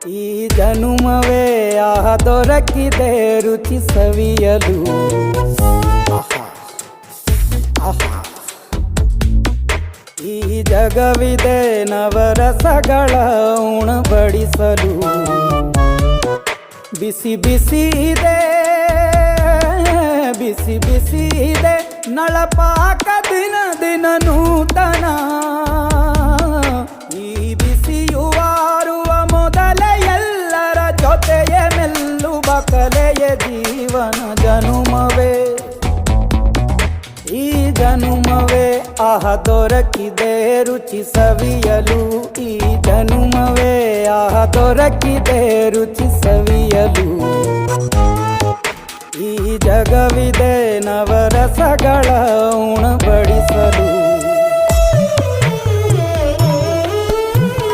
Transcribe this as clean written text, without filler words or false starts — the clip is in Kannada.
ಈ ಜನುಮವೇ ಆಹ ದೊರಕಿದೆ ರುಚಿ ಸವಿಯಲು. ಆಹಾ ಆಹಾ. ಈ ಜಗವಿದೆ ನವರಸಗಳ ಉಣಬಡಿಸಲು. ಬಿಸಿ ಬಿಸಿ ಇದೆ, ಬಿಸಿ ಬಿಸಿ ಇದೆ ನಳಪಾಕ ದಿನ ದಿನ ನೂತನ. ಈ ಬಿಸಿಯುವಾರುವ ಮೊದಲೇ ಎಲ್ಲರ ಜೊತೆಯೇ ಮೆಲ್ಲುವ ಕಲೆಯ ಜೀವನ ಜನುಮವೇ. ಈ ಜನುಮವೇ ಆಹ ದೊರಕಿದೆ ರುಚಿ ಸವಿಯಲು. ಈ ಜನುಮವೇ ಆಹ ದೊರಕಿದೆ ರುಚಿ ಸವಿಯಲು. ಈ ಜಗವಿದೆ ನವರಸಗಳ ಉಣಬಡಿಸಲು.